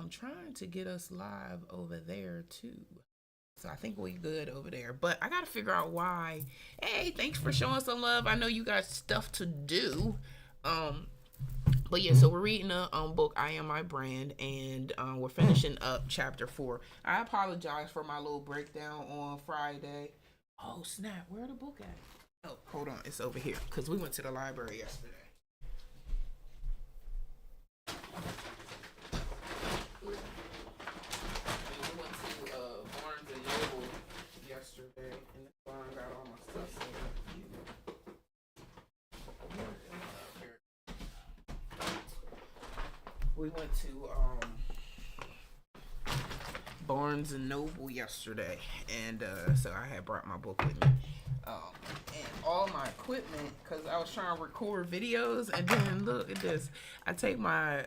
I'm trying to get us live over there too. So I think we good over there. But I gotta figure out why. Hey, thanks for showing some love. I know you got stuff to do. Um, but yeah, so we're reading a book, I Am My Brand, and we're finishing up chapter 4. I apologize for my little breakdown on Friday. Oh snap, where the book at? Oh, hold on, it's over here because we went to the library yesterday. We went to Barnes and Noble yesterday, and that's why I got all my stuff set up. We went to Barnes and Noble yesterday, and so I had brought my book with me, and all my equipment because I was trying to record videos. And then look at this, I take my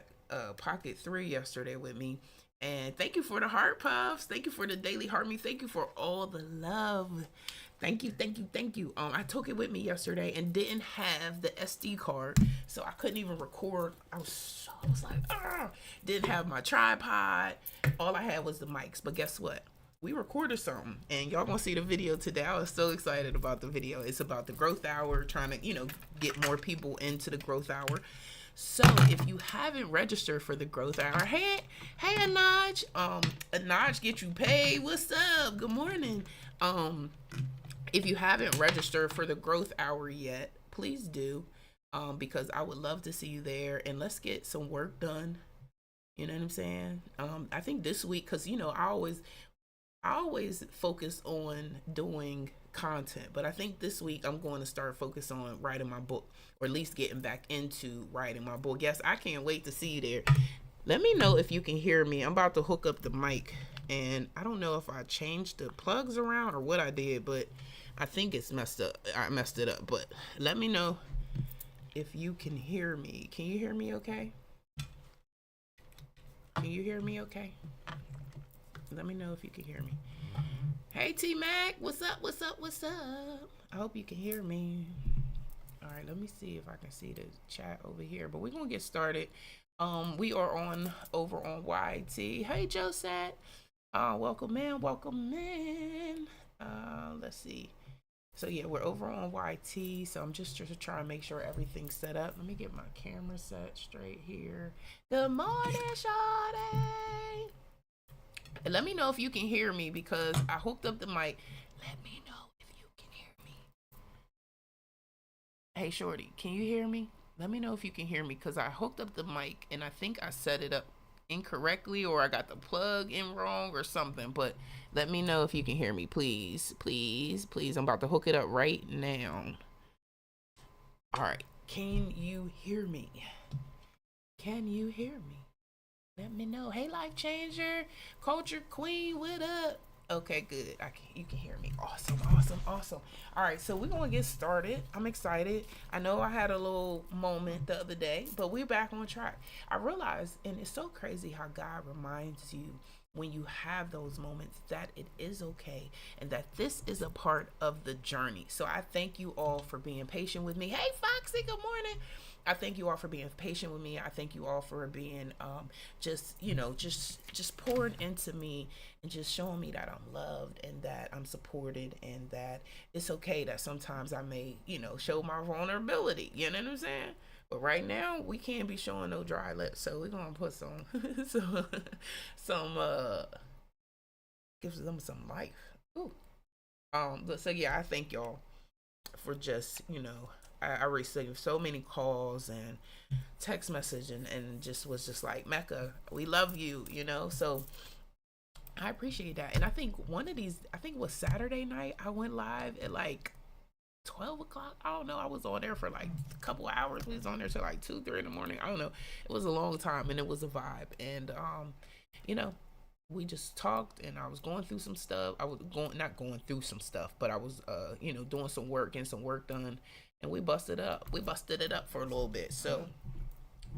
Pocket 3 yesterday with me. And thank you for the heart puffs. Thank you for the daily heart me. Thank you for all the love. Thank you, thank you, thank you. I took it with me yesterday and didn't have the SD card, so I couldn't even record. I was like, ah. Didn't have my tripod. All I had was the mics. But guess what? We recorded something, and y'all gonna see the video today. I was so excited about the video. It's about the growth hour, trying to get more people into the growth hour. So if you haven't registered for the growth hour, hey Anaj, Anaj, get you paid. What's up? Good morning. If you haven't registered for the growth hour yet, please do, because I would love to see you there, and let's get some work done. You know what I'm saying? I think this week, because I always focus on doing content, but I think this week I'm going to start focus on writing my book, or at least getting back into writing my book. Yes, I can't wait to see you there. Let me know if you can hear me. I'm about to hook up the mic, and I don't know if I changed the plugs around or what I did, but I think it's messed up. I messed it up, but let me know if you can hear me. Can you hear me okay? Can you hear me okay? Let me know if you can hear me. Hey T-Mac, what's up, what's up, what's up? I hope you can hear me. All right, let me see if I can see the chat over here, but we're gonna get started. We are over on YT. Hey Josette, welcome in, welcome in. Let's see. So yeah, we're over on YT. So I'm just trying to make sure everything's set up. Let me get my camera set straight here. Good morning, Shawty. And let me know if you can hear me, because I hooked up the mic. Let me know if you can hear me. Hey Shorty, can you hear me? Let me know if you can hear me, because I hooked up the mic and I think I set it up incorrectly, or I got the plug in wrong or something. But let me know if you can hear me, please, please, please. I'm about to hook it up right now. All right, can you hear me? Can you hear me? Let me know. Hey Life Changer, Culture Queen, what up? Okay, good. You can hear me. Awesome, awesome, awesome. All right, so we're gonna get started. I'm excited. I know I had a little moment the other day, but we're back on track. I realized, and it's so crazy how God reminds you when you have those moments that it is okay, and that this is a part of the journey. So I thank you all for being patient with me. Hey Foxy, good morning. I thank you all for being patient with me. I thank you all for being just pouring into me, and just showing me that I'm loved, and that I'm supported, and that it's okay that sometimes I may, show my vulnerability. You know what I'm saying? But right now we can't be showing no dry lips, so we're gonna put some gives them some life. Ooh. So yeah, I thank y'all for just, I received so many calls and text message, and just was just like, Mecca, we love you, so I appreciate that. And I think it was Saturday night, I went live at like 12 o'clock. I don't know. I was on there for like a couple of hours. We was on there till like 2-3 in the morning. I don't know. It was a long time, and it was a vibe. And, we just talked, and I was going through some stuff. I was not going through some stuff, but I was, doing some work, getting some work done, and we busted up. We busted it up for a little bit. So,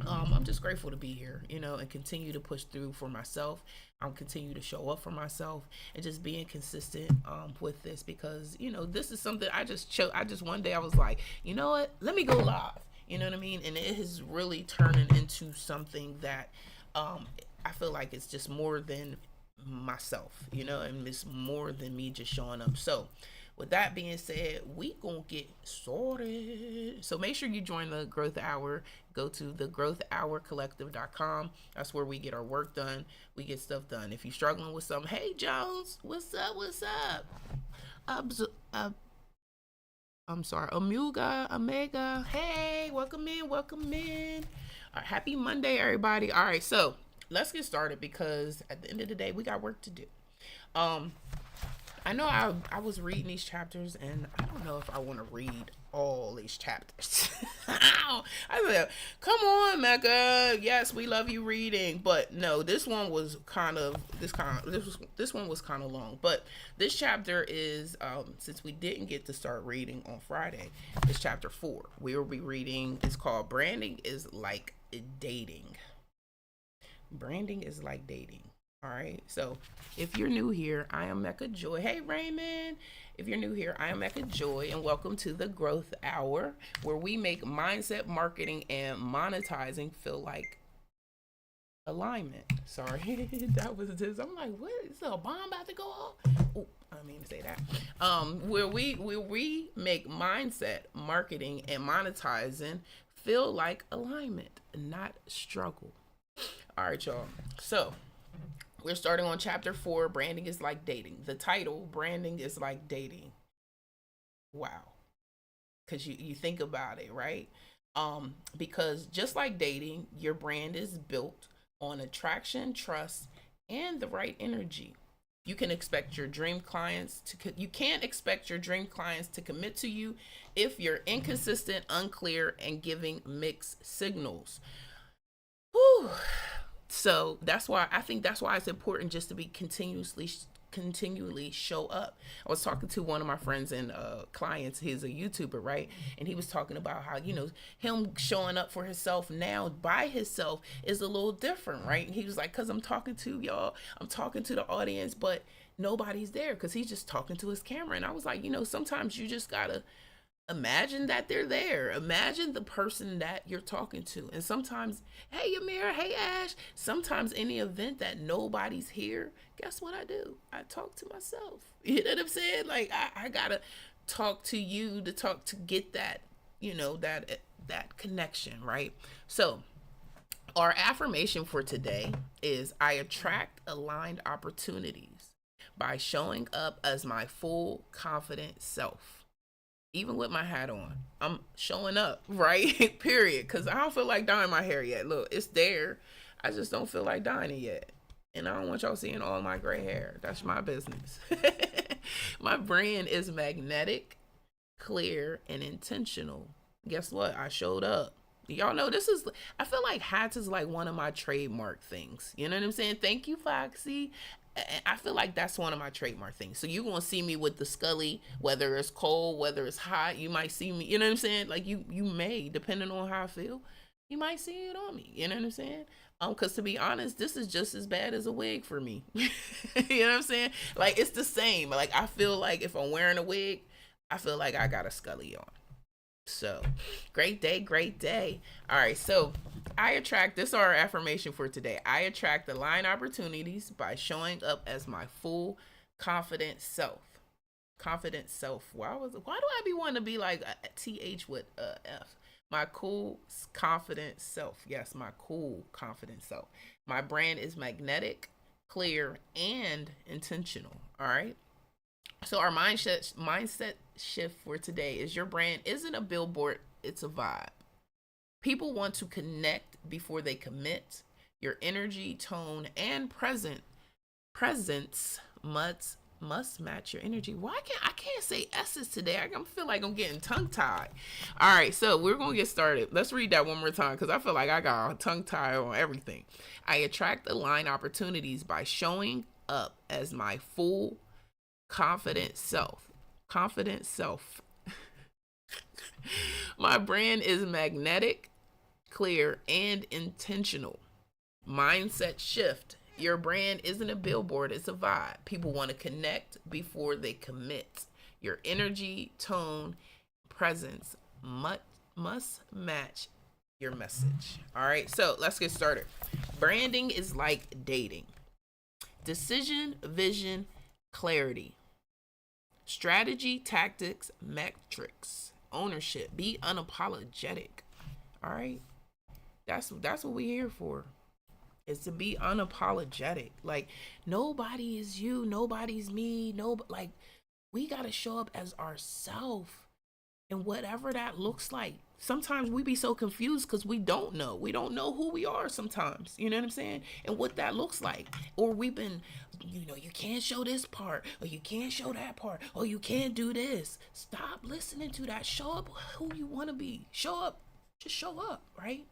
I'm just grateful to be here, and continue to push through for myself. I'm continue to show up for myself, and just being consistent with this, because this is something I just one day I was like, you know what, let me go live. You know what I mean? And it is really turning into something that I feel like it's just more than myself, and it's more than me just showing up. So with that being said, we gonna get started. So make sure you join the Growth Hour. Go to thegrowthhourcollective.com. That's where we get our work done. We get stuff done. If you're struggling with something, hey Jones, what's up? What's up? I'm sorry, Omega. Hey, welcome in. All right, happy Monday, everybody. All right, so let's get started because at the end of the day, we got work to do. I know I was reading these chapters, and I don't know if I want to read all these chapters. I said, come on, Mecca. Yes, we love you reading, but no, this one was kind of long. But this chapter is since we didn't get to start reading on Friday, it's chapter 4. We will be reading. It's called "Branding is Like Dating." Branding is like dating. All right, so if you're new here, I am Mecca Joy. Hey Raymond, if you're new here, I am Mecca Joy, and welcome to the Growth Hour, where we make mindset, marketing, and monetizing feel like alignment. Sorry, that was this. I'm like, what is a bomb about to go off? Oh, I didn't mean to say that. Where we make mindset, marketing, and monetizing feel like alignment, not struggle. All right, y'all. So we're starting on chapter 4, Branding is Like Dating. The title, Branding is Like Dating. Wow. Because you think about it, right? Because just like dating, your brand is built on attraction, trust, and the right energy. You can't expect your dream clients to commit to you if you're inconsistent, unclear, and giving mixed signals. Whew. So that's why it's important just to be continually show up. I was talking to one of my friends and clients. He's a YouTuber, right? And he was talking about how, him showing up for himself now by himself is a little different, right? And he was like, because I'm talking to y'all, I'm talking to the audience, but nobody's there because he's just talking to his camera. And I was like, sometimes you just gotta imagine that they're there. Imagine the person that you're talking to. And sometimes, hey Amir, hey Ash, sometimes any event that nobody's here, guess what I do? I talk to myself. You know what I'm saying? Like I gotta talk to you to get that, that connection, right? So our affirmation for today is I attract aligned opportunities by showing up as my full confident self. Even with my hat on, I'm showing up, right? Period. Because I don't feel like dyeing my hair yet. Look, it's there. I just don't feel like dyeing it yet. And I don't want y'all seeing all my gray hair. That's my business. My brand is magnetic, clear, and intentional. Guess what? I showed up. Y'all know I feel like hats is like one of my trademark things. You know what I'm saying? Thank you, Foxy. I feel like that's one of my trademark things. So you're going to see me with the Scully, whether it's cold, whether it's hot, you might see me, you know what I'm saying? Like you may, depending on how I feel, you might see it on me. You know what I'm saying? Cause to be honest, this is just as bad as a wig for me. You know what I'm saying? Like it's the same. Like I feel like if I'm wearing a wig, I feel like I got a Scully on. So great day. All right, so this is our affirmation for today. I attract aligned opportunities by showing up as my full confident self. Why do I be wanting to be like a TH with F? My cool confident self. Yes, my cool confident self. My brand is magnetic, clear, and intentional. All right. So our mindset shift for today is your brand isn't a billboard, it's a vibe. People want to connect before they commit. Your energy, tone, and presence must match your energy. I can't say S's today? I feel like I'm getting tongue tied. All right, so we're gonna get started. Let's read that one more time because I feel like I got a tongue tie on everything. I attract aligned opportunities by showing up as my full confident self. My brand is magnetic, clear, and intentional. Mindset shift. Your brand isn't a billboard, it's a vibe. People want to connect before they commit. Your energy, tone, presence must match your message. All right, so let's get started. Branding is like dating. Decision, vision, clarity. Strategy, tactics, metrics, ownership. Be unapologetic. All right? That's what we're here for. Is to be unapologetic. Like, nobody is you, nobody's me, no, like, we gotta show up as ourselves, and whatever that looks like. Sometimes we be so confused because we don't know who we are sometimes, you know what I'm saying, and what that looks like. Or we've been, you can't show this part, or you can't show that part, or you can't do this. Stop listening to that. Show up who you want to be. Show up, just show up, right?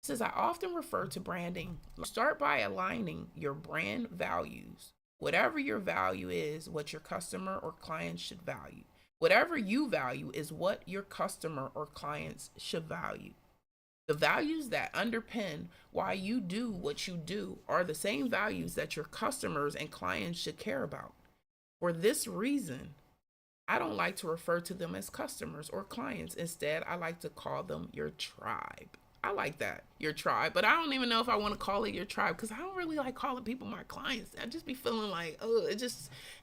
It says, I often refer to branding. Start by aligning your brand values. Whatever your value is, what your customer or clients should value. Whatever you value is what your customer or clients should value. The values that underpin why you do what you do are the same values that your customers and clients should care about. For this reason, I don't like to refer to them as customers or clients. Instead, I like to call them your tribe. I like that, your tribe, but I don't even know if I want to call it your tribe, because I don't really like calling people my clients. I just be feeling like, oh,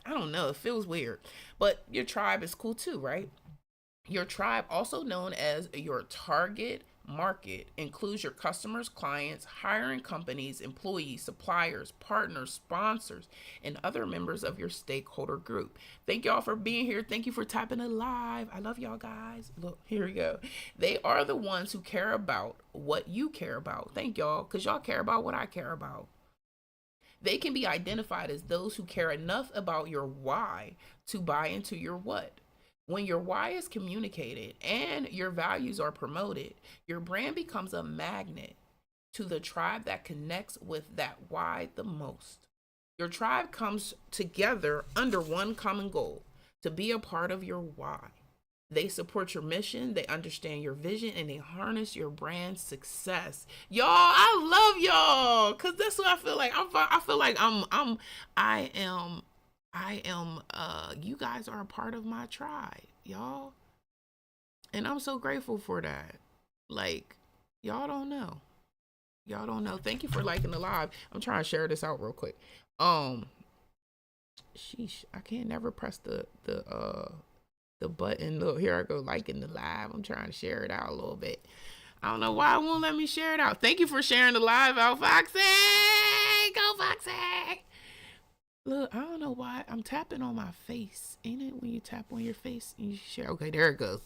I don't know, it feels weird. But your tribe is cool too, right? Your tribe, also known as your target market, includes your customers, clients, hiring companies, employees, suppliers, partners, sponsors, and other members of your stakeholder group. Thank y'all for being here. Thank you for tapping it live. I love y'all guys. Look, here we go. They are the ones who care about what you care about. Thank y'all, because y'all care about what I care about. They can be identified as those who care enough about your why to buy into your what. When your why is communicated and your values are promoted, your brand becomes a magnet to the tribe that connects with that why the most. Your tribe comes together under one common goal: to be a part of your why. They support your mission, they understand your vision, and they harness your brand's success. Y'all, I love y'all, cause that's what I feel like. I feel like you guys are a part of my tribe, y'all. And I'm so grateful for that. Like, y'all don't know. Y'all don't know. Thank you for liking the live. I'm trying to share this out real quick. Sheesh, I can't never press the button. Look, here I go, liking the live. I'm trying to share it out a little bit. I don't know why it won't let me share it out. Thank you for sharing the live out, Foxy. Go, Foxy. Look, I don't know why I'm tapping on my face. Ain't it when you tap on your face and you share? Okay, there it goes.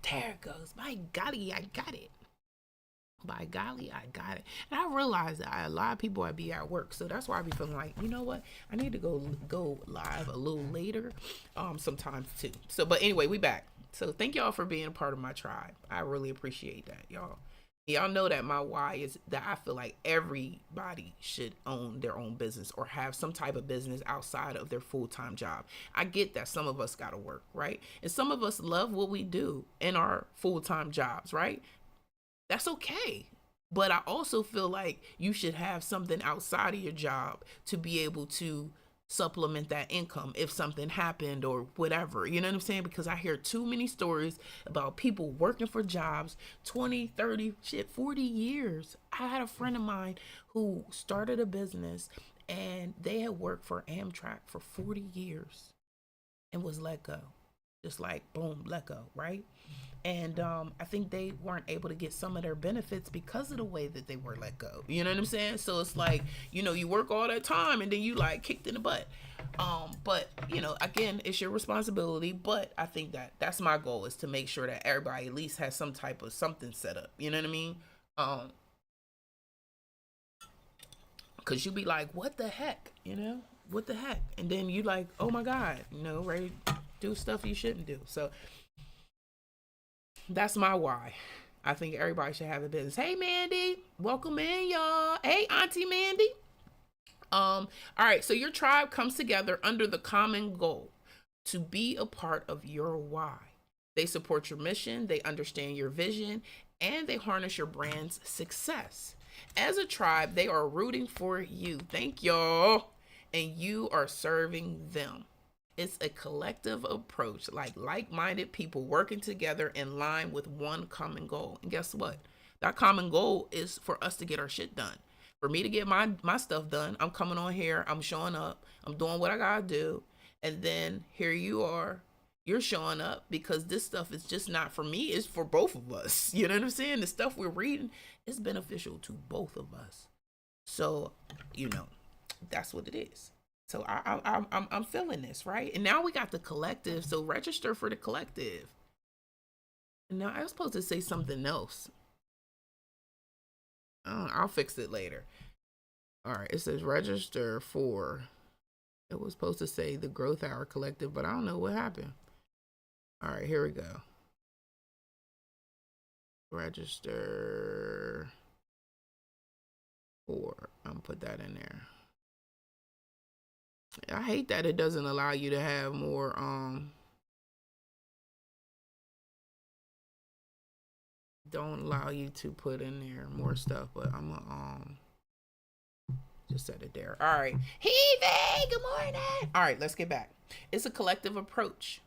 There it goes. By golly, I got it. By golly, I got it. And I realized that a lot of people I be at work, so that's why I be feeling like, you know what? I need to go live a little later, sometimes too. So, but anyway, we back. So thank y'all for being a part of my tribe. I really appreciate that, y'all. Y'all know that my why is that I feel like everybody should own their own business or have some type of business outside of their full-time job. I get that some of us got to work, right? And some of us love what we do in our full-time jobs, right? That's okay. But I also feel like you should have something outside of your job to be able to supplement that income if something happened or whatever, you know what I'm saying? Because I hear too many stories about people working for jobs 20, 30, 40 years. I had a friend of mine who started a business and they had worked for Amtrak for 40 years and was let go. Just like boom, let go, right? And I think they weren't able to get some of their benefits because of the way that they were let go. You know what I'm saying? So it's like, you work all that time and then you like kicked in the butt. But again, it's your responsibility. But I think that's my goal, is to make sure that everybody at least has some type of something set up. You know what I mean? Because you be like, what the heck? What the heck? And then you like, oh my God, ready to do stuff you shouldn't do. So that's my why. I think everybody should have a business. Hey, Mandy, welcome in, y'all. Hey, Auntie Mandy. All right. So your tribe comes together under the common goal to be a part of your why. They support your mission. They understand your vision, and they harness your brand's success. As a tribe, they are rooting for you. Thank y'all. And you are serving them. It's a collective approach, like-minded people working together in line with one common goal. And guess what? That common goal is for us to get our shit done. For me to get my stuff done, I'm coming on here, I'm showing up, I'm doing what I gotta do, and then here you are, you're showing up because this stuff is just not for me, it's for both of us. You know what I'm saying? The stuff we're reading is beneficial to both of us. So, that's what it is. So I'm feeling this, right? And now we got the collective. So register for the collective. Now I was supposed to say something else. I'll fix it later. All right, it says register for. It was supposed to say the Growth Hour Collective, but I don't know what happened. All right, here we go. Register for. I'm gonna put that in there. I hate that it doesn't allow you to have more don't allow you to put in there more stuff, but I'm gonna just set it there. All right. Heavey, good morning. All right, let's get back. It's a collective approach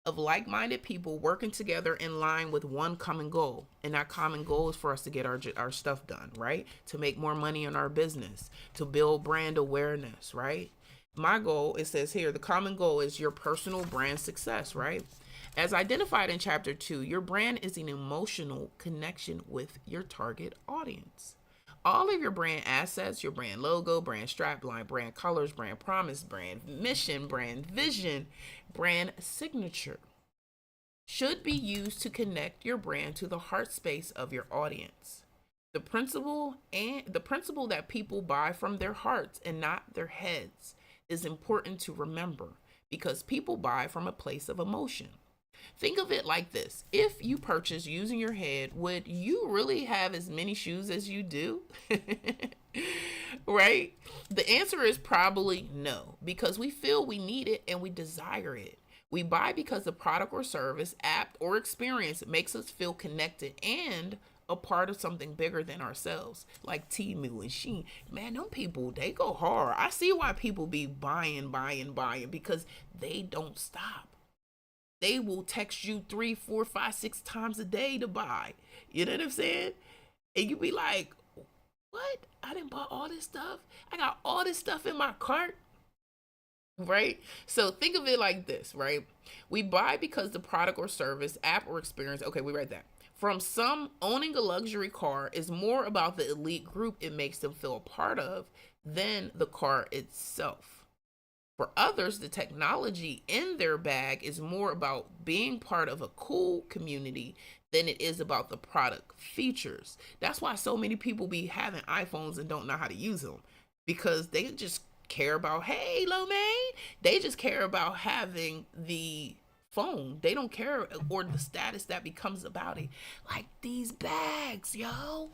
of like-minded people working together in line with one common goal. And that common goal is for us to get our stuff done, right? To make more money in our business, to build brand awareness, right? My goal, it says here, the common goal is your personal brand success, right? As identified in chapter 2, your brand is an emotional connection with your target audience. All of your brand assets, your brand logo, brand strapline, brand colors, brand promise, brand mission, brand vision, brand signature, should be used to connect your brand to the heart space of your audience. The principle that people buy from their hearts and not their heads is important to remember because people buy from a place of emotion. Think of it like this. If you purchase using your head, would you really have as many shoes as you do? Right? The answer is probably no, because we feel we need it and we desire it. We buy because the product or service, app, or experience makes us feel connected and a part of something bigger than ourselves, like Temu and Shein. Man, them people, they go hard. I see why people be buying, because they don't stop. They will text you 3, 4, 5, 6 times a day to buy. You know what I'm saying? And you be like, what? I didn't buy all this stuff. I got all this stuff in my cart. Right? So think of it like this, right? We buy because the product or service, app or experience, okay, we read that. From some, owning a luxury car is more about the elite group it makes them feel a part of than the car itself. For others, the technology in their bag is more about being part of a cool community than it is about the product features. That's why so many people be having iPhones and don't know how to use them, because they just care about, hey, lo man, they just care about having the phone. They don't care or the status that becomes about it. Like these bags, yo.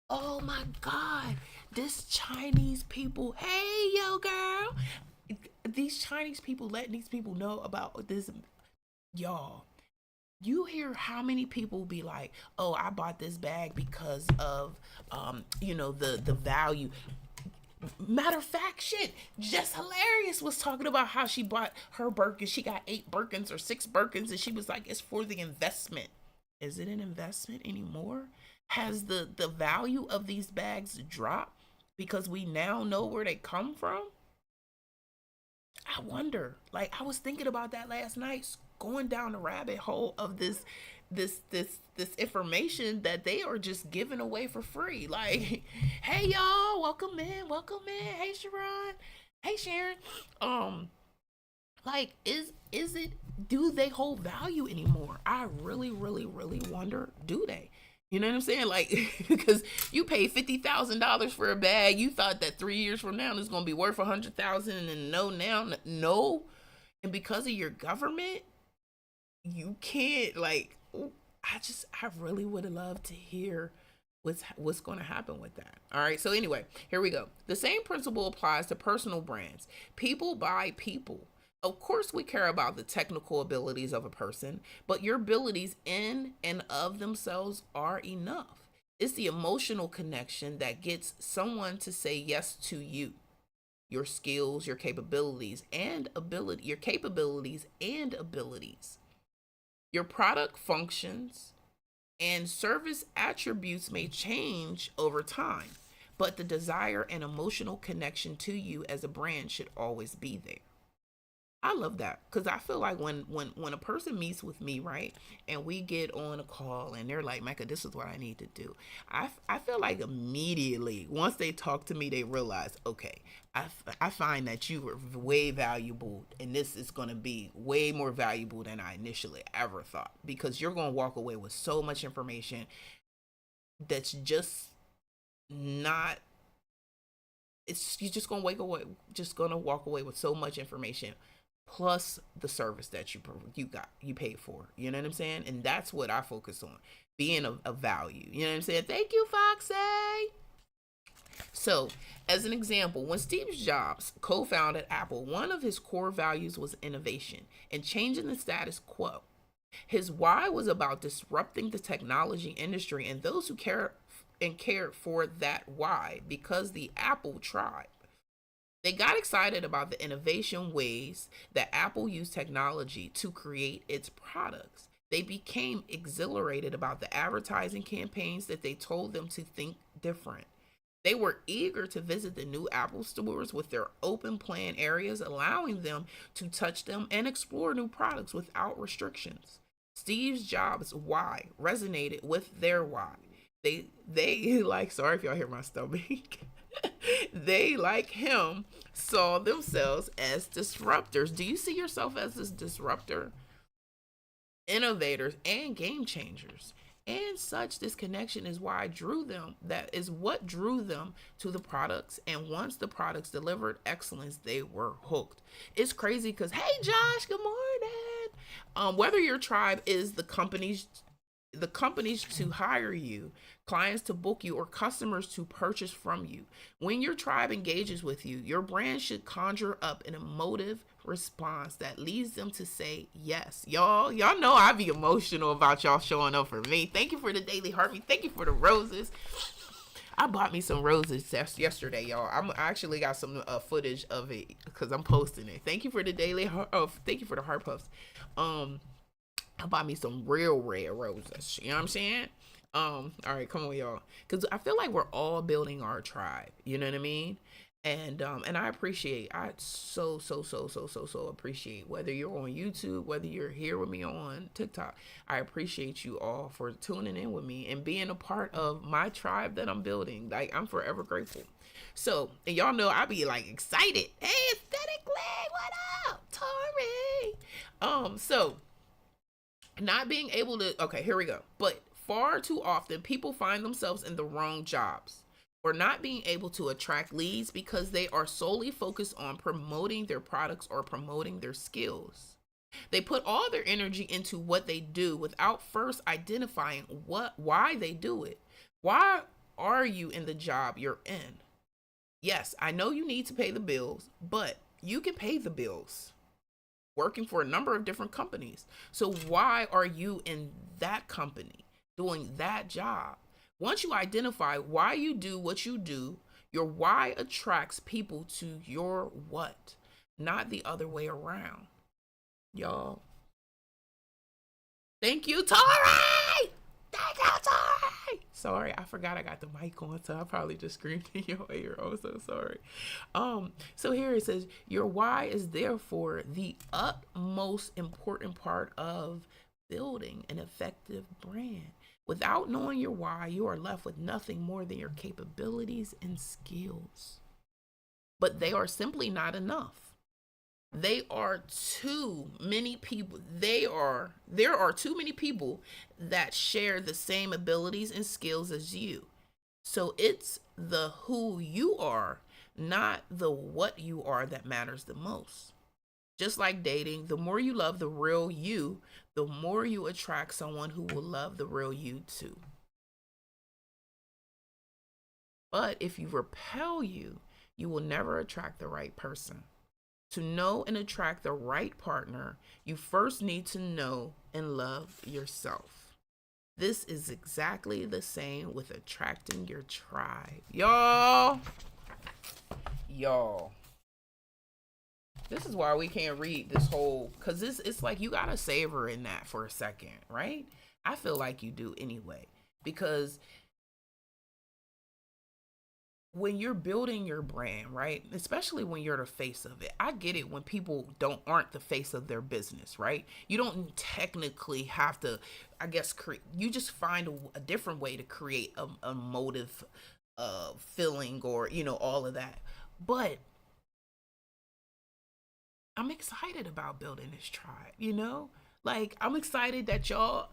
Oh my God. This Chinese people, hey, yo, girl. These Chinese people letting these people know about this. Y'all, you hear how many people be like, oh, I bought this bag because of the value. Matter of fact, shit, Just Hilarious was talking about how she bought her Birkin. She got 8 Birkins or 6 Birkins, and she was like, it's for the investment. Is it an investment anymore? Has the value of these bags dropped because we now know where they come from? I wonder. Like, I was thinking about that last night, going down the rabbit hole of this information that they are just giving away for free. Like, hey y'all, welcome in. Hey Sharon. Hey Sharon. Like, is it, do they hold value anymore? I really wonder, do they? You know what I'm saying? Like, because you paid $50,000 for a bag, you thought that 3 years from now it's gonna be worth $100,000, and no, and because of your government, you can't. Like, I really would have loved to hear what's going to happen with that. All right. So anyway, here we go. The same principle applies to personal brands. People buy people. Of course, we care about the technical abilities of a person, but your abilities in and of themselves are enough. It's the emotional connection that gets someone to say yes to you. Your skills, your capabilities and abilities. Your product functions and service attributes may change over time, but the desire and emotional connection to you as a brand should always be there. I love that because I feel like when a person meets with me, right, and we get on a call and they're like, Mecca, this is what I need to do. I feel like immediately once they talk to me, they realize, okay, I find that you are way valuable, and this is going to be way more valuable than I initially ever thought, because you're going to walk away with so much information that's just not. It's you're just gonna walk away with so much information, plus the service that you paid for. You know what I'm saying? And that's what I focus on, being a value. You know what I'm saying? Thank you, Foxy. So, as an example, when Steve Jobs co-founded Apple, one of his core values was innovation and changing the status quo. His why was about disrupting the technology industry and those who cared for that why, because the Apple tribe. They got excited about the innovation ways that Apple used technology to create its products. They became exhilarated about the advertising campaigns that they told them to think different. They were eager to visit the new Apple stores with their open plan areas, allowing them to touch them and explore new products without restrictions. Steve Jobs' why resonated with their why. They like, sorry if y'all hear my stomach. They, like him, saw themselves as disruptors. Do you see yourself as this disruptor? Innovators and game changers. And such, this connection is why I drew them. That is what drew them to the products. And once the products delivered excellence, they were hooked. It's crazy because, hey, Josh, good morning. Whether your tribe is the companies to hire you, clients to book you, or customers to purchase from you, when your tribe engages with you, your brand should conjure up an emotive response that leads them to say yes. Y'all know I be emotional about y'all showing up for me. Thank you for the daily heartbeat. Thank you for the roses. I bought me some roses yesterday, y'all. I actually got some footage of it because I'm posting it. Thank you for the daily thank you for the heart puffs. I bought me some real red roses. You know what I'm saying? All right, come on, y'all. Because I feel like we're all building our tribe. You know what I mean? And I so appreciate whether you're on YouTube, whether you're here with me on TikTok. I appreciate you all for tuning in with me and being a part of my tribe that I'm building. Like, I'm forever grateful. So, and y'all know I be like excited. Hey, aesthetically, what up, Tori? So not being able to, okay, here we go. But far too often, people find themselves in the wrong jobs or not being able to attract leads because they are solely focused on promoting their products or promoting their skills. They put all their energy into what they do without first identifying why they do it. Why are you in the job you're in? Yes, I know you need to pay the bills, but you can pay the bills working for a number of different companies. So why are you in that company doing that job? Once you identify why you do what you do, your why attracts people to your what, not the other way around. Y'all. Thank you, Tori! Thank you, Tori! Sorry, I forgot I got the mic on, so I probably just screamed in your ear. I'm so sorry. So here it says, your why is therefore the utmost important part of building an effective brand. Without knowing your why, you are left with nothing more than your capabilities and skills. But they are simply not enough. There are too many people that share the same abilities and skills as you. So it's the who you are, not the what you are, that matters the most. Just like dating, the more you love the real you, the more you attract someone who will love the real you too. But if you repel you, you will never attract the right person. To know and attract the right partner, you first need to know and love yourself. This is exactly the same with attracting your tribe. Y'all. This is why we can't read this whole, because it's like you got to savor in that for a second, right? I feel like you do anyway, because when you're building your brand, right? Especially when you're the face of it. I get it when people don't aren't the face of their business, right? You don't technically have to, I guess, create. You just find a different way to create a motive, feeling, or all of that. But I'm excited about building this tribe. Like I'm excited that y'all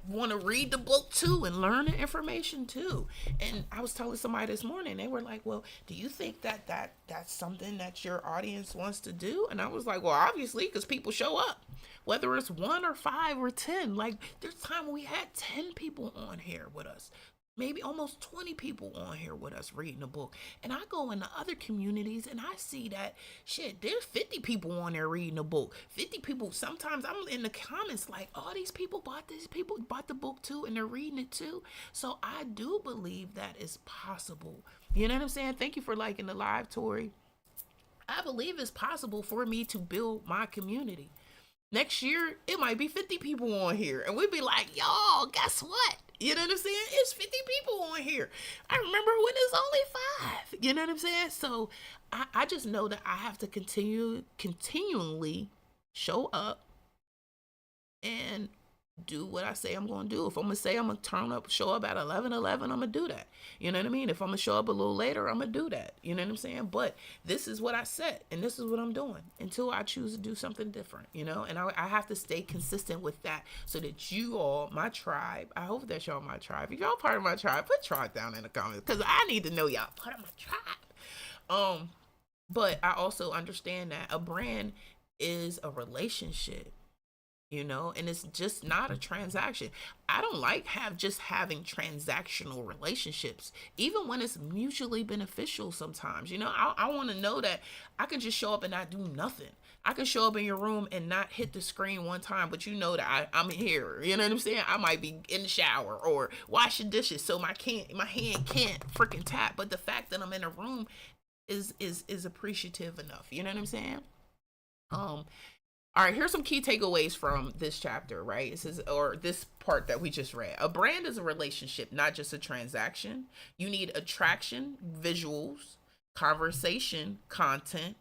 want to read the book too and learn the information too. And I was telling somebody this morning, they were like, well, do you think that's something that your audience wants to do? And I was like, well, obviously, because people show up, whether it's 1 or 5 or 10. Like there's time when we had 10 people on here with us, maybe almost 20 people on here with us reading a book. And I go into other communities and I see that shit, there's 50 people on there reading a book. 50 people. Sometimes I'm in the comments like, oh, these people bought the book too and they're reading it too. So I do believe that is possible. You know what I'm saying? Thank you for liking the live, Tori. I believe it's possible for me to build my community. Next year, it might be 50 people on here. And we'd be like, y'all, guess what? You know what I'm saying? It's 50 people on here. I remember when it's only 5. You know what I'm saying? So I just know that I have to continually show up and do what I say I'm going to do. If I'm going to say I'm going to show up at 11:11, I'm going to do that. You know what I mean? If I'm going to show up a little later, I'm going to do that. You know what I'm saying? But this is what I said, and this is what I'm doing until I choose to do something different, And I have to stay consistent with that so that you all, my tribe, I hope that y'all my tribe. If y'all part of my tribe, put tribe down in the comments because I need to know y'all part of my tribe. But I also understand that a brand is a relationship, and it's just not a transaction. I don't like having transactional relationships, even when it's mutually beneficial. Sometimes, I want to know that I can just show up and not do nothing. I can show up in your room and not hit the screen one time, but that I'm here. You know what I'm saying? I might be in the shower or washing dishes, so my hand can't freaking tap. But the fact that I'm in a room is appreciative enough. You know what I'm saying? All right, here's some key takeaways from this chapter, right? It says, or this part that we just read. A brand is a relationship, not just a transaction. You need attraction, visuals, conversation, content,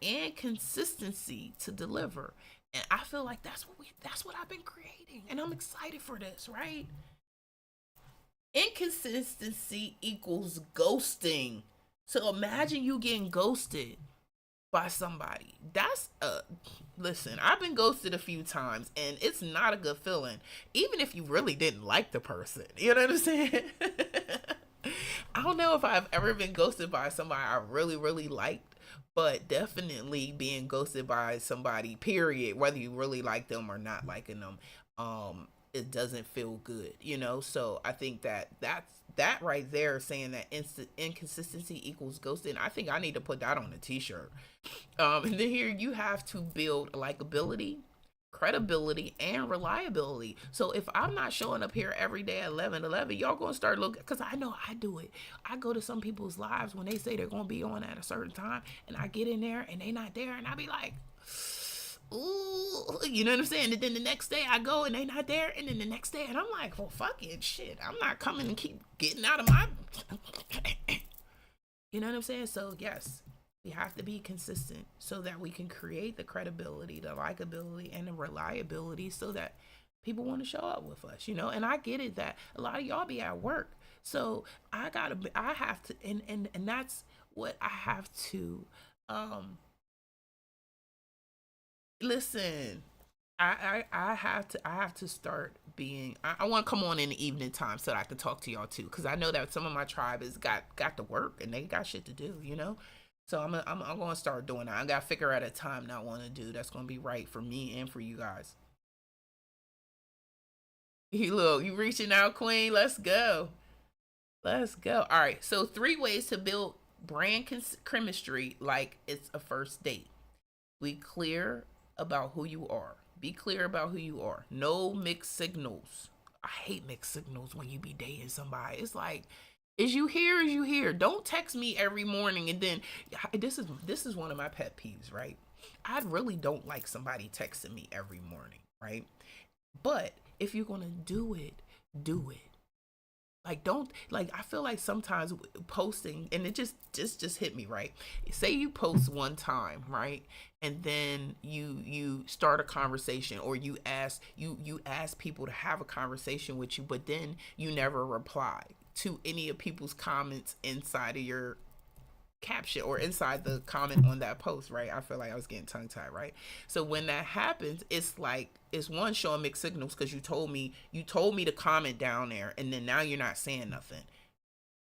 and consistency to deliver. And I feel like that's what I've been creating. And I'm excited for this, right? Inconsistency equals ghosting. So imagine you getting ghosted by somebody. Listen, I've been ghosted a few times and it's not a good feeling, even if you really didn't like the person. You know what I'm saying? I don't know if I've ever been ghosted by somebody I really, really liked, but definitely being ghosted by somebody, period, whether you really like them or not liking them, it doesn't feel good, So I think that right there, saying that inconsistency equals ghosting, I think I need to put that on a t-shirt. And then here you have to build likability, credibility, and reliability. So if I'm not showing up here every day at 11:11, y'all gonna start looking, because I know I do it. I go to some people's lives when they say they're gonna be on at a certain time, and I get in there and they not there, and I be like, ooh, you know what I'm saying? And then the next day I go and they not there, and then the next day, and I'm like, well, fuck it, shit, I'm not coming and keep getting out of my you know what I'm saying? So yes, we have to be consistent so that we can create the credibility, the likability, and the reliability so that people want to show up with us, And I get it that a lot of y'all be at work. So I have to, and that's what I have to, listen. I have to start being. I want to come on in the evening time so that I can talk to y'all too, because I know that some of my tribe has got to work and they got shit to do, So I'm going to start doing that. I got to figure out a time that I want to do that's going to be right for me and for you guys. Look, you reaching out, Queen. Let's go. Let's go. All right. So 3 ways to build brand chemistry like it's a first date. Be clear about who you are. Be clear about who you are. No mixed signals. I hate mixed signals when you be dating somebody. It's like, is you here? Is you here? Don't text me every morning and then this is one of my pet peeves, right? I really don't like somebody texting me every morning, right? But if you're gonna do it, do it. Like, don't, like, I feel like sometimes posting, and it just hit me, right? Say you post one time, right? And then you start a conversation, or you ask people to have a conversation with you, but then you never reply to any of people's comments inside of your caption or inside the comment on that post, right? I feel like I was getting tongue tied, right? So when that happens, it's like, it's one, showing mixed signals, because you told me to comment down there, and then now you're not saying nothing.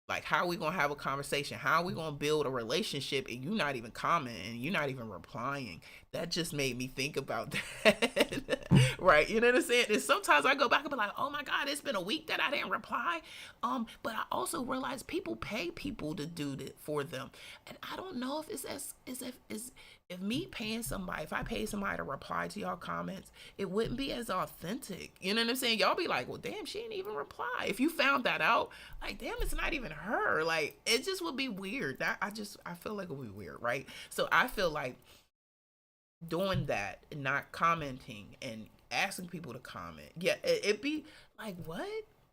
Like, how are we gonna have a conversation? How are we gonna build a relationship, and you're not even commenting, you're not even replying? That just made me think about that. Right? You know what I'm saying? And sometimes I go back and be like, oh my God, it's been a week that I didn't reply. But I also realize people pay people to do that for them. And I don't know if it's as if me paying somebody, if I pay somebody to reply to y'all comments, it wouldn't be as authentic. You know what I'm saying? Y'all be like, well, damn, she didn't even reply. If you found that out, like, damn, it's not even her. Like, it just would be weird. I feel like it would be weird, right? So I feel like doing that and not commenting and asking people to comment, yeah, it'd be like, what?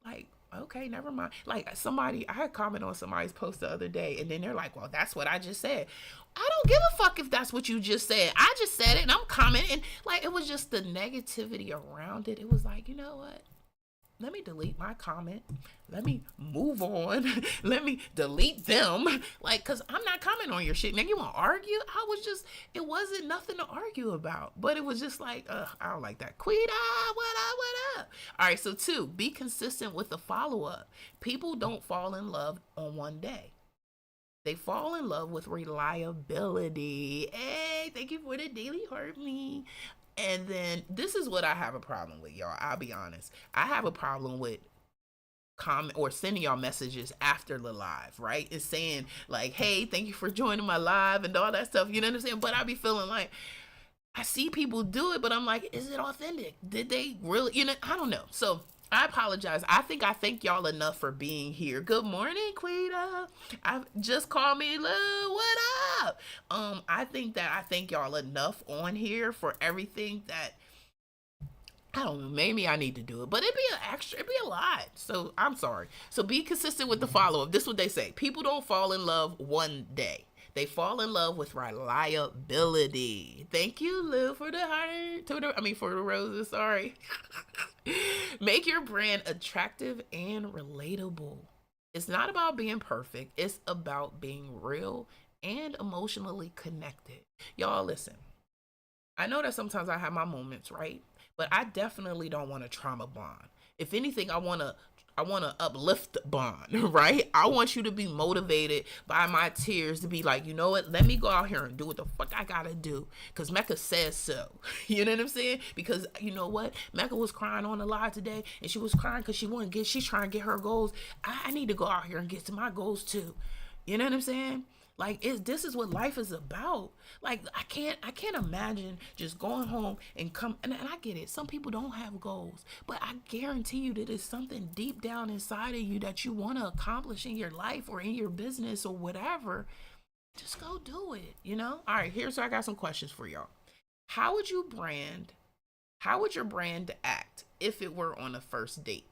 Like, okay, never mind. Like, somebody, I had comment on somebody's post the other day, and then they're like, well, that's what I just said. I don't give a fuck if that's what you just said. I just said it, and I'm commenting. Like, it was just the negativity around it. It was like, you know what? Let me delete my comment. Let me move on. Let me delete them. Like, cause I'm not commenting on your shit. Now you want to argue? It wasn't nothing to argue about. But it was just like, I don't like that. Quita, what up? All right, so 2, be consistent with the follow-up. People don't fall in love on one day. They fall in love with reliability. Hey, thank you for the daily heart me. And then this is what I have a problem with, y'all. I'll be honest. I have a problem with comment or sending y'all messages after the live, right? It's saying like, hey, thank you for joining my live and all that stuff. You know what I'm saying? But I be feeling like, I see people do it, but I'm like, is it authentic? Did they really, I don't know. So I apologize. I think I thank y'all enough for being here. Good morning, Quita. I just called me Lou. What up? I think that I thank y'all enough on here for everything that, I don't know, maybe I need to do it, but it'd be a lot. So I'm sorry. So be consistent with the follow up. This is what they say. People don't fall in love one day. They fall in love with reliability. Thank you, Lou, for the heart. For the roses. Sorry. Make your brand attractive and relatable. It's not about being perfect. It's about being real and emotionally connected. Y'all, listen. I know that sometimes I have my moments, right? But I definitely don't want a trauma bond. If anything, I want to uplift bond, right? I want you to be motivated by my tears to be like, you know what? Let me go out here and do what the fuck I gotta do, because Mecca says so. You know what I'm saying? Because you know what? Mecca was crying on the live today, and she was crying because she's trying to get her goals. I need to go out here and get to my goals too. You know what I'm saying? Like, this is what life is about. Like, I can't imagine just going home and and I get it. Some people don't have goals, but I guarantee you that there's something deep down inside of you that you want to accomplish in your life or in your business or whatever. Just go do it, All right, I got some questions for y'all. How would you brand how would your brand act if it were on a first date?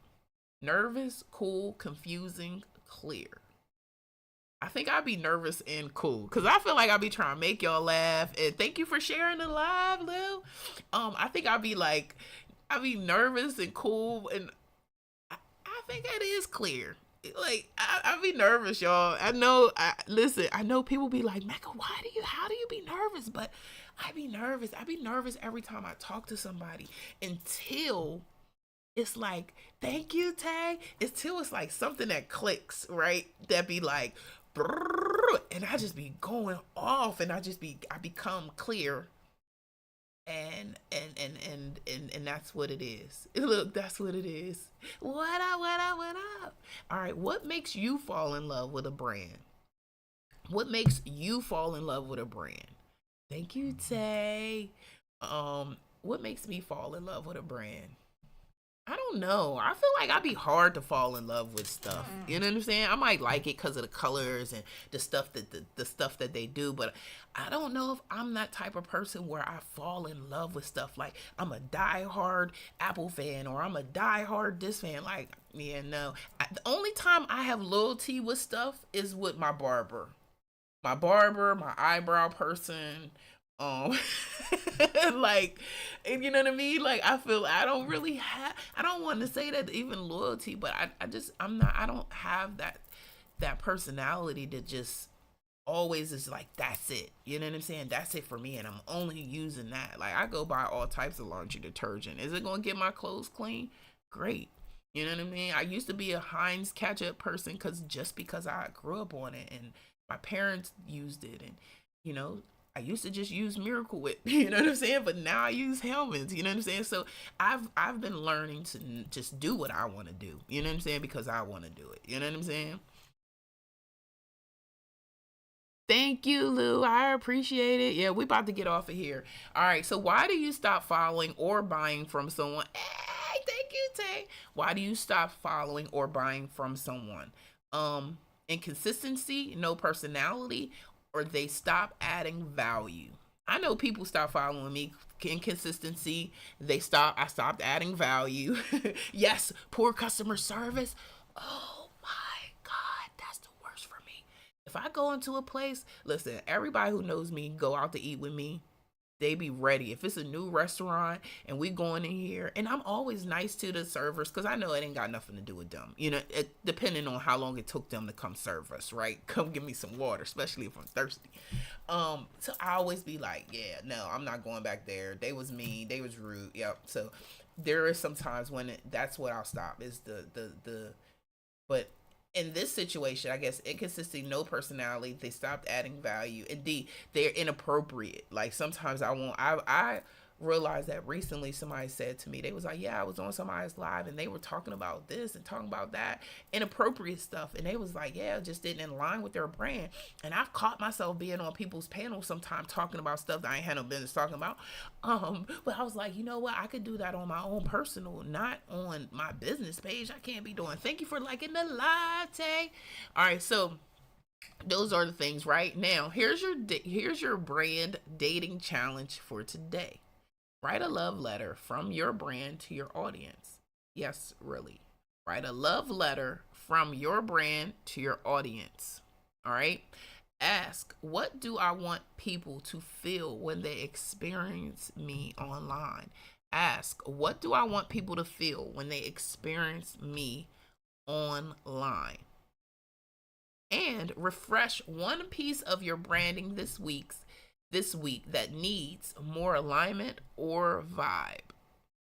Nervous, cool, confusing, clear? I think I'd be nervous and cool, because I feel like I'd be trying to make y'all laugh. And thank you for sharing the live, Lou. I think I'd be nervous and cool, and I think that is clear. Like, I'd be nervous, y'all. Listen, I know people be like, Mecca, how do you be nervous? But I be nervous. I be nervous every time I talk to somebody, until it's like, thank you, Tay. Until it's like something that clicks, right? That be like, and I just be going off, and I become clear, and that's what it is. Look, that's what it is. What up, what up, what up? All right, what makes you fall in love with a brand? What makes you fall in love with a brand? Thank you, Tay. What makes me fall in love with a brand? I don't know. I feel like I'd be hard to fall in love with stuff. You know what I'm saying? I might like it because of the colors and the stuff that the stuff that they do, but I don't know if I'm that type of person where I fall in love with stuff. Like I'm a diehard Apple fan or I'm a diehard this fan. Like, yeah, no. The only time I have loyalty with stuff is with my barber. My barber, my eyebrow person, um like, and you know what I mean, like I feel I don't really have, I don't want to say that even loyalty, but I just, I'm not, I don't have that personality that just always is like, that's it, you know what I'm saying, that's it for me and I'm only using that. Like I go buy all types of laundry detergent. Is it gonna get my clothes clean? Great. You know what I mean? I used to be a Heinz ketchup person because I grew up on it and my parents used it, and you know, I used to just use Miracle Whip, you know what I'm saying? But now I use Hellmann's, you know what I'm saying? So I've been learning to just do what I want to do, you know what I'm saying? Because I want to do it, you know what I'm saying? Thank you, Lou. I appreciate it. Yeah, we about to get off of here. All right. So why do you stop following or buying from someone? Hey, thank you, Tay. Why do you stop following or buying from someone? Um, Inconsistency, no personality, or they stop adding value. I know people stop following me. Inconsistency, I stopped adding value. Yes, poor customer service. Oh my God, that's the worst for me. If I go into a place, listen, everybody who knows me go out to eat with me. They be ready. If it's a new restaurant and we going in here, and I'm always nice to the servers because I know it ain't got nothing to do with them. You know, depending on how long it took them to come serve us, right? Come give me some water, especially if I'm thirsty. So I always be like, yeah, no, I'm not going back there. They was mean. They was rude. Yep. So there is some times when that's what I'll stop is the but in this situation, I guess inconsistency, no personality. They stopped adding value. Indeed, they're inappropriate. Like sometimes I won't. I realized that recently somebody said to me, they was like, yeah, I was on somebody's live and they were talking about this and talking about that inappropriate stuff, and they was like, yeah, it just didn't in line with their brand. And I've caught myself being on people's panels sometimes talking about stuff that I ain't had no business talking about. But I was like, you know what, I could do that on my own personal, not on my business page. I can't be doing. Thank you for liking the latte. All right, so those are the things. Right now, here's your brand dating challenge for today. Write a love letter from your brand to your audience. Yes, really. Write a love letter from your brand to your audience. All right. Ask, what do I want people to feel when they experience me online? Ask, what do I want people to feel when they experience me online? And refresh one piece of your branding this week that needs more alignment or vibe.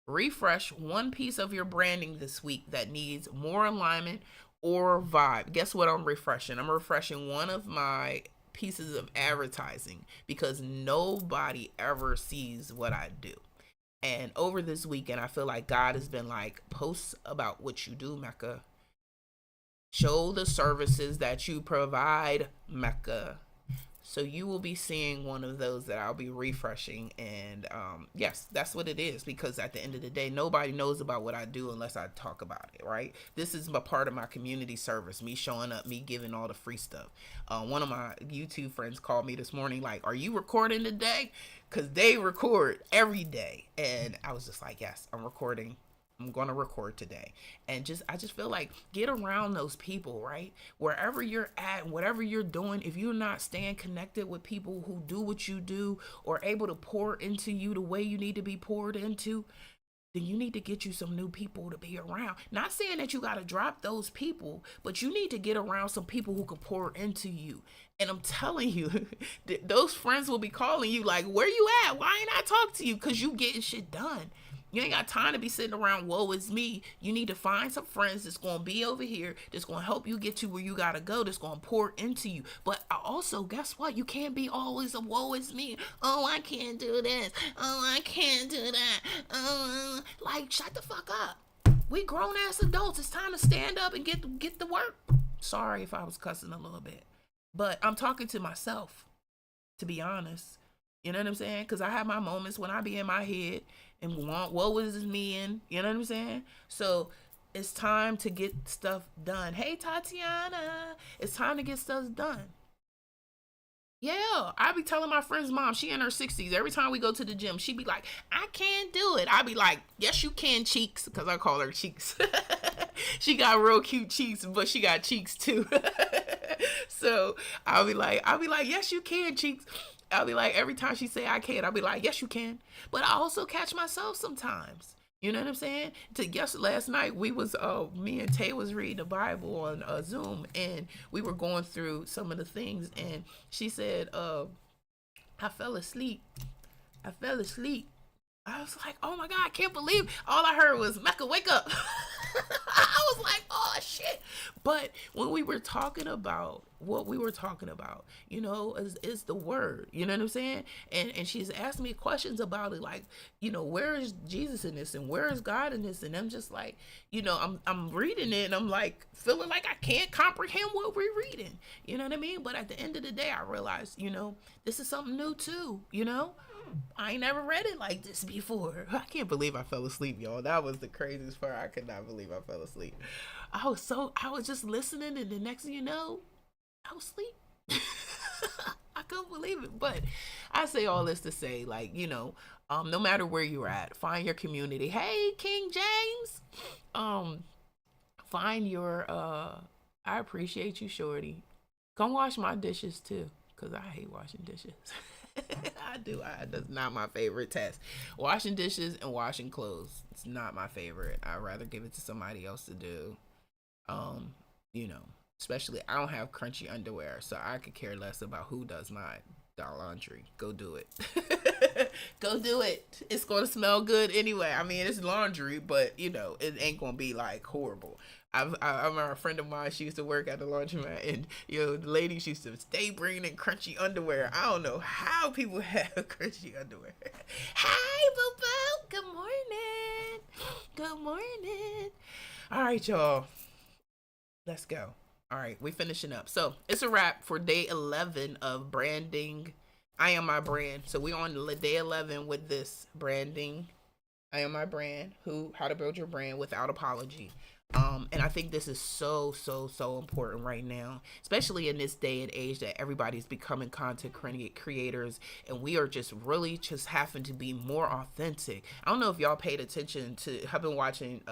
Refresh one piece of your branding this week that needs more alignment or vibe. Guess what I'm refreshing? I'm refreshing one of my pieces of advertising because nobody ever sees what I do. And over this weekend, I feel like God has been like, post about what you do, Mecca. Show the services that you provide, Mecca. So you will be seeing one of those that I'll be refreshing. And yes, that's what it is. Because at the end of the day, nobody knows about what I do unless I talk about it, right? This is a part of my community service. Me showing up, me giving all the free stuff. One of my YouTube friends called me this morning like, are you recording today? Because they record every day. And I was just like, yes, I'm recording. I'm going to record today. And I just feel like get around those people, right? Wherever you're at, whatever you're doing, if you're not staying connected with people who do what you do or able to pour into you the way you need to be poured into, then you need to get you some new people to be around. Not saying that you got to drop those people, but you need to get around some people who can pour into you. And I'm telling you, those friends will be calling you like, where you at? Why ain't I talk to you? Because you getting shit done. You ain't got time to be sitting around, woe is me. You need to find some friends that's going to be over here, that's going to help you get to where you got to go, that's going to pour into you. But also, guess what? You can't be always a woe is me. Oh, I can't do this. Oh, I can't do that. Like, shut the fuck up. We grown ass adults. It's time to stand up and get the work. Sorry if I was cussing a little bit. But I'm talking to myself, to be honest. You know what I'm saying? Because I have my moments when I be in my head and want what was me in. You know what I'm saying? So it's time to get stuff done. Hey Tatiana, it's time to get stuff done. Yeah, I be telling my friend's mom, she in her 60s. Every time we go to the gym, she be like, I can't do it. I be like, yes, you can, cheeks, because I call her cheeks. She got real cute cheeks, but she got cheeks too. So I'll be like, yes, you can, cheeks. I'll be like, every time she say I can't, I'll be like, yes, you can. But I also catch myself sometimes. You know what I'm saying? To guess last night we was me and Tay was reading the Bible on Zoom, and we were going through some of the things, and she said, I fell asleep. I fell asleep. I was like, oh my God, I can't believe all I heard was Mecca, wake up. I was like, oh shit. But when we were talking about what we were talking about, is the word, you know what I'm saying? And she's asked me questions about it, like, where is Jesus in this and where is God in this? And I'm just like, I'm reading it and I'm like feeling like I can't comprehend what we're reading. You know what I mean? But at the end of the day, I realized, this is something new too. I ain't never read it like this before. I can't believe I fell asleep, y'all. That was the craziest part. I could not believe I fell asleep. I was just listening, and the next thing you know, I was asleep. I couldn't believe it. But I say all this to say, like, no matter where you're at, find your community. Hey, King James. Find your I appreciate you, shorty. Come wash my dishes too, cause I hate washing dishes. I do. That's not my favorite task. Washing dishes and washing clothes. It's not my favorite. I'd rather give it to somebody else to do. Um, you know, Especially I don't have crunchy underwear, so I could care less about who does my laundry. Go do it. Go do it. It's gonna smell good anyway. I mean, it's laundry, but it ain't gonna be like horrible. I remember a friend of mine. She used to work at the laundromat, and the ladies used to stay bringing in crunchy underwear. I don't know how people have crunchy underwear. Hi, boo boo. Good morning. Good morning. All right, y'all. Let's go. All right, we finishing up. So it's a wrap for day 11 of branding. I am my brand. So we on day 11 with this branding. I am my brand. How to build your brand without apology. And I think this is so, so, so important right now, especially in this day and age that everybody's becoming content creators, and we are just really just having to be more authentic. I don't know if y'all paid attention to, I've been watching,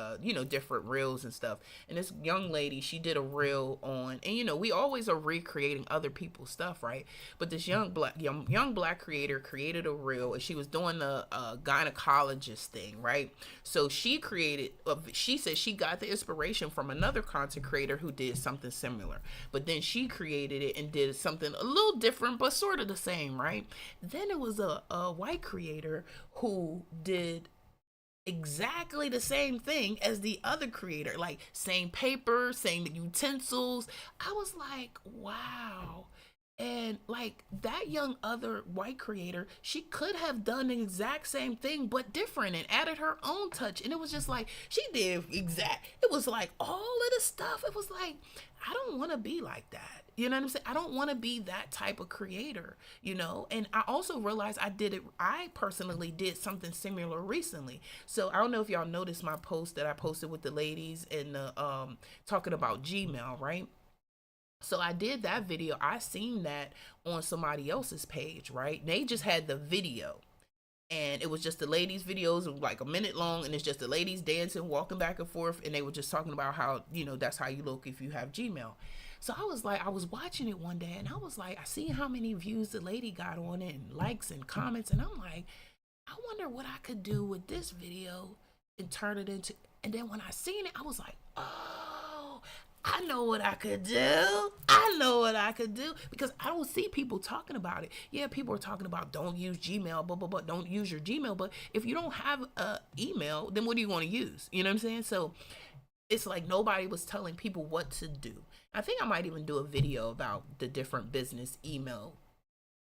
different reels and stuff. And this young lady, she did a reel on, and we always are recreating other people's stuff, right? But this young black creator created a reel, and she was doing the gynecologist thing, right? So she said she got the inspiration from another content creator who did something similar, but then she created it and did something a little different but sort of the same, right? Then it was a white creator who did exactly the same thing as the other creator, like same paper, same utensils. I was like, wow. And like that young other white creator, she could have done the exact same thing but different and added her own touch. And it was just like she did it was like all of the stuff. It was like, I don't want to be like that. You know what I'm saying? I don't want to be that type of creator, And I also realized I personally did something similar recently. So I don't know if y'all noticed my post that I posted with the ladies in the talking about Gmail, right? So I did that video. I seen that on somebody else's page, right? They just had the video, and it was just the ladies' videos, like a minute long, and it's just the ladies dancing, walking back and forth, and they were just talking about how, that's how you look if you have Gmail. So I was watching it one day, and I was like, I see how many views the lady got on it, and likes and comments, and I'm like, I wonder what I could do with this video and turn it into. And then when I seen it, I was like, oh, I know what I could do. I know what I could do, because I don't see people talking about it. Yeah, people are talking about don't use Gmail, but don't use your Gmail. But if you don't have a email, then what do you want to use? You know what I'm saying? So it's like nobody was telling people what to do. I think I might even do a video about the different business email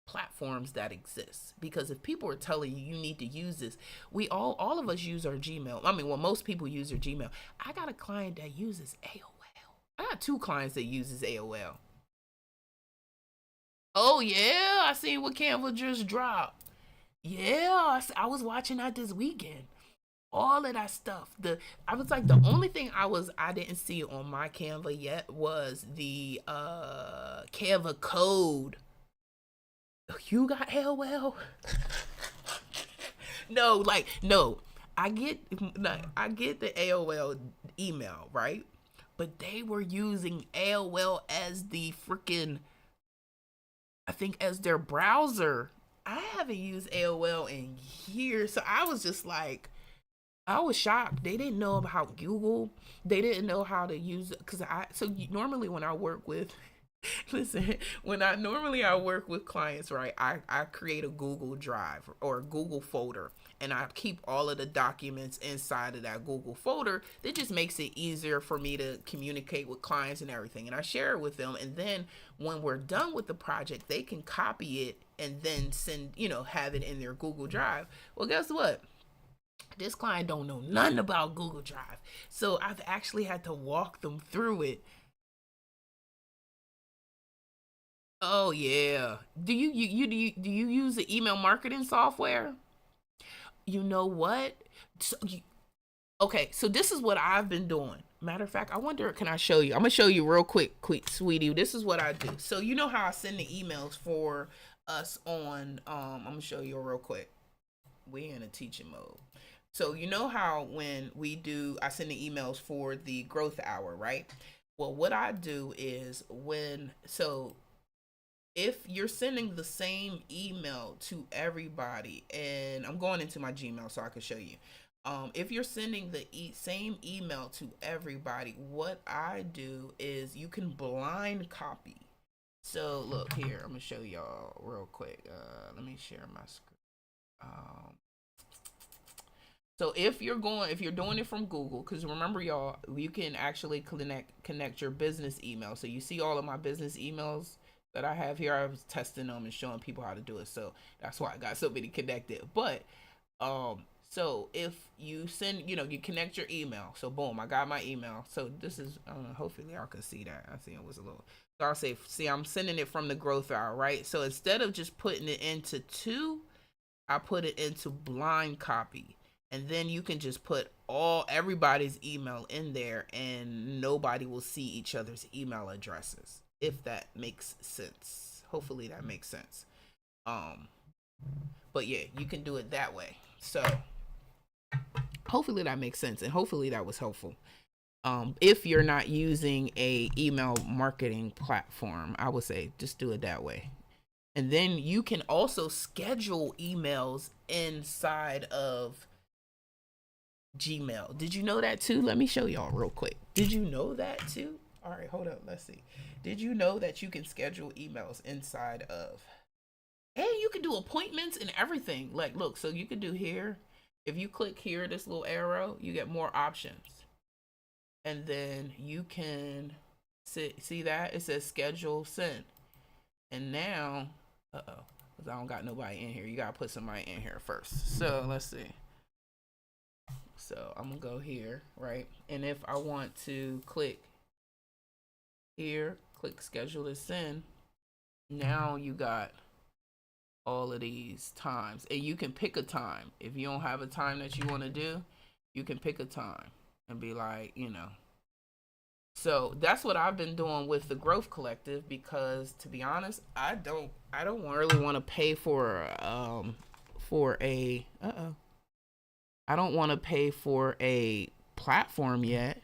platforms that exist, because if people are telling you need to use this, we all of us use our Gmail. I mean, well, most people use their Gmail. I got a client that uses AOL. I got 2 clients that uses AOL. Oh yeah, I seen what Canva just dropped. Yeah, I was watching that this weekend. All of that stuff. I was like, the only thing I didn't see on my Canva yet was the Canva code. You got AOL? No, like no. I get the AOL email, right? But they were using AOL as the freaking, I think, as their browser. I haven't used AOL in years, so I was just like, I was shocked. They didn't know about Google. They didn't know how to use it because normally when I work with listen, when I work with clients, right? I create a Google Drive or a Google folder, and I keep all of the documents inside of that Google folder. That just makes it easier for me to communicate with clients and everything. And I share it with them, and then when we're done with the project, they can copy it and then send, have it in their Google Drive. Well, guess what? This client don't know nothing about Google Drive. So I've actually had to walk them through it. Oh yeah. Do you use the email marketing software? You know what? Okay, so this is what I've been doing. Matter of fact, I wonder, can I show you? I'm gonna show you real quick, sweetie. This is what I do. So you know how I send the emails for us on I'm gonna show you real quick. We in a teaching mode. So you know how when I send the emails for the growth hour, right? Well, what I do is if you're sending the same email to everybody, and I'm going into my Gmail so I can show you. If you're sending the same email to everybody, what I do is you can blind copy. So look here, I'm gonna show y'all real quick. Let me share my screen. Um, so if you're doing it from Google, because remember y'all, you can actually connect your business email. So you see all of my business emails that I have here. I was testing them and showing people how to do it. So that's why I got so many connected. But so if you send, you connect your email. So boom, I got my email. So this is, I don't know, hopefully y'all can see that. I think it was a little. So I'll say, see, I'm sending it from the growth hour, right? So instead of just putting it into two, I put it into blind copy. And then you can just put everybody's email in there and nobody will see each other's email addresses. If that makes sense. Hopefully that makes sense. Um but yeah, you can do it that way. So hopefully that makes sense and hopefully that was helpful. If you're not using a email marketing platform, I would say just do it that way. And then you can also schedule emails inside of Gmail. Did you know that too? Let me show y'all real quick. Did you know that too? All right, hold up. Let's see. Did you know that you can schedule emails inside of? And you can do appointments and everything. Like, look, so you can do here. If you click here, this little arrow, you get more options. And then you can see that it says schedule send. And now, because I don't got nobody in here. You gotta put somebody in here first. So let's see. So I'm gonna go here, right? And if I want to click here, click schedule to send, now you got all of these times. And you can pick a time. If you don't have a time that you want to do, you can pick a time and be like, So that's what I've been doing with the Growth Collective because, to be honest, I don't really want to pay for a I don't want to pay for a platform yet.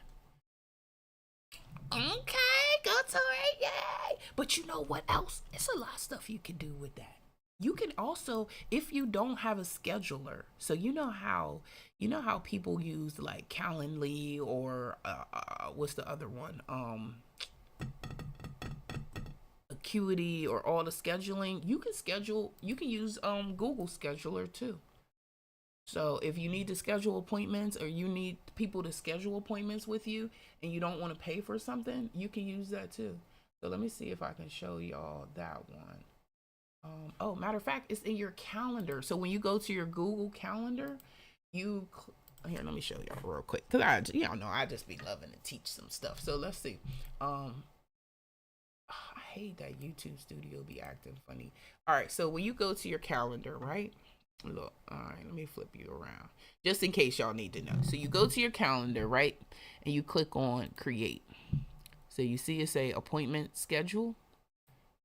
Okay, go to it, yay! But you know what else? It's a lot of stuff you can do with that. You can also, if you don't have a scheduler, so you know how people use like Calendly or what's the other one? Acuity or all the scheduling. You can use Google Scheduler too. So if you need to schedule appointments or you need people to schedule appointments with you and you don't want to pay for something, you can use that too. So let me see if I can show y'all that one. Oh, matter of fact, it's in your calendar. So when you go to your Google Calendar, here, let me show y'all real quick. Cause I just be loving to teach some stuff. So let's see. I hate that YouTube Studio be acting funny. All right, so when you go to your calendar, right? Look, all right, let me flip you around just in case y'all need to know. So you go to your calendar, right? And you click on create. So you see it say appointment schedule.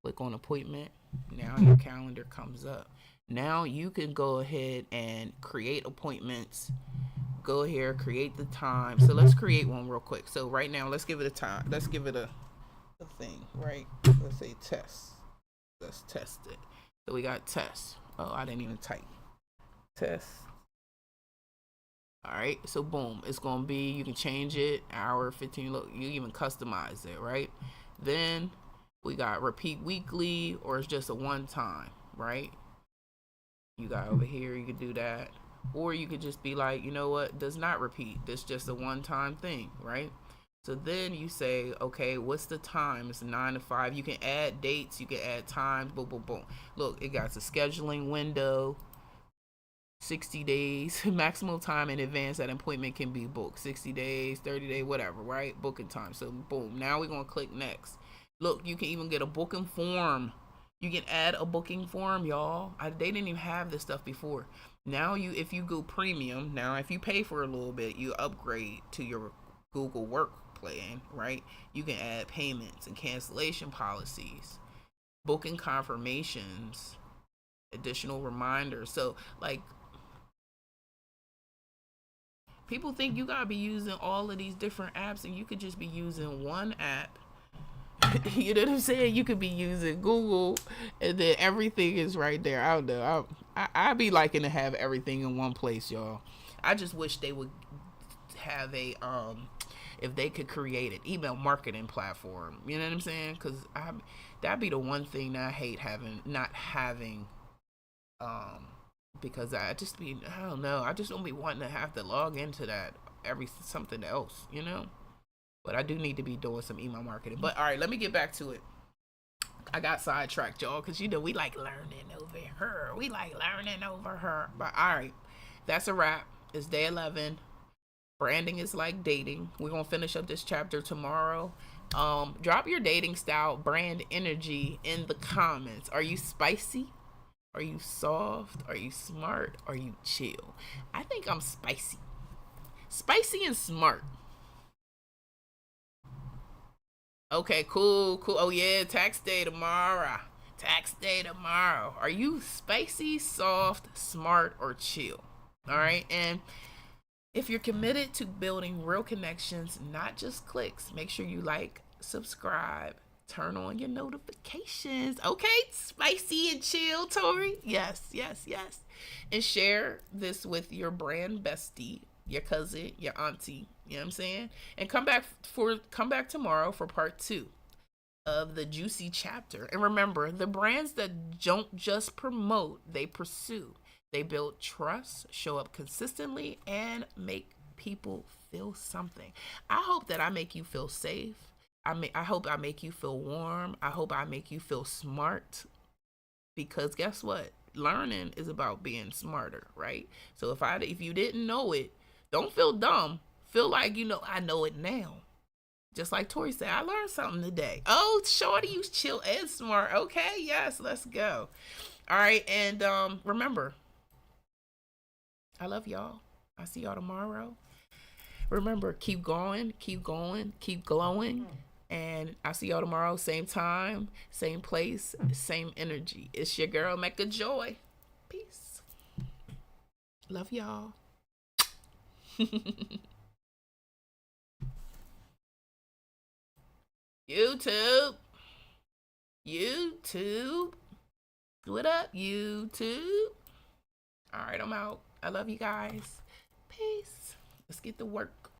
Click on appointment. Now your calendar comes up. Now you can go ahead and create appointments. Go here, create the time. So let's create one real quick. So right now, let's give it a time. Let's give it a thing, right? Let's say test. Let's test it. So we got test. Oh, I didn't even type. Test. All right, so boom, it's gonna be, you can change it, hour, 15, look, you even customize it, right? Then we got repeat weekly, or it's just a one time, right? You got over here, you could do that. Or you could just be like, you know what, does not repeat, this just a one time thing, right? So then you say, okay, what's the time? It's 9 to 5. You can add dates, you can add times, boom, boom, boom. Look, it got the scheduling window, 60 days, maximum time in advance that appointment can be booked. 60 days, 30 days, whatever, right? Booking time. So boom, now we're going to click next. Look, you can even get a booking form. You can add a booking form, y'all. They didn't even have this stuff before. Now if you go premium, now if you pay for a little bit, you upgrade to your Google Work plan, right? You can add payments and cancellation policies, booking confirmations, additional reminders. So like, people think you gotta be using all of these different apps, and you could just be using one app. You know what I'm saying? You could be using Google, and then everything is right there. I don't know. I be liking to have everything in one place, y'all. I just wish they would have a if they could create an email marketing platform. You know what I'm saying? Because that'd be the one thing that I hate not having. Because I don't know. I just don't be wanting to have to log into that something else, you know. But I do need to be doing some email marketing. But all right, let me get back to it. I got sidetracked, y'all, because you know we like learning over here. But all right, that's a wrap. It's day 11. Branding is like dating. We're gonna finish up this chapter tomorrow. Drop your dating style, brand energy in the comments. Are you spicy? Are you soft? Are you smart? Are you chill? I think I'm spicy. Spicy and smart. Okay, cool. Oh yeah, tax day tomorrow. Are you spicy, soft, smart, or chill? All right, and if you're committed to building real connections, not just clicks, make sure you like, subscribe, turn on your notifications. Okay, spicy and chill, Tori. Yes. And share this with your brand bestie, your cousin, your auntie. You know what I'm saying? And come back tomorrow for part 2 of the juicy chapter. And remember, the brands that don't just promote, they pursue. They build trust, show up consistently, and make people feel something. I hope that I make you feel safe. I hope I make you feel warm. I hope I make you feel smart. Because guess what? Learning is about being smarter, right? So if you didn't know it, don't feel dumb. Feel like, I know it now. Just like Tori said, I learned something today. Oh, shorty, you chill and smart. Okay, yes, let's go. All right, and remember, I love y'all. I'll see y'all tomorrow. Remember, keep going, keep glowing. And I'll see y'all tomorrow, same time, same place, same energy. It's your girl, Mecca Joy. Peace. Love y'all. YouTube. What up, YouTube? All right, I'm out. I love you guys. Peace. Let's get to work.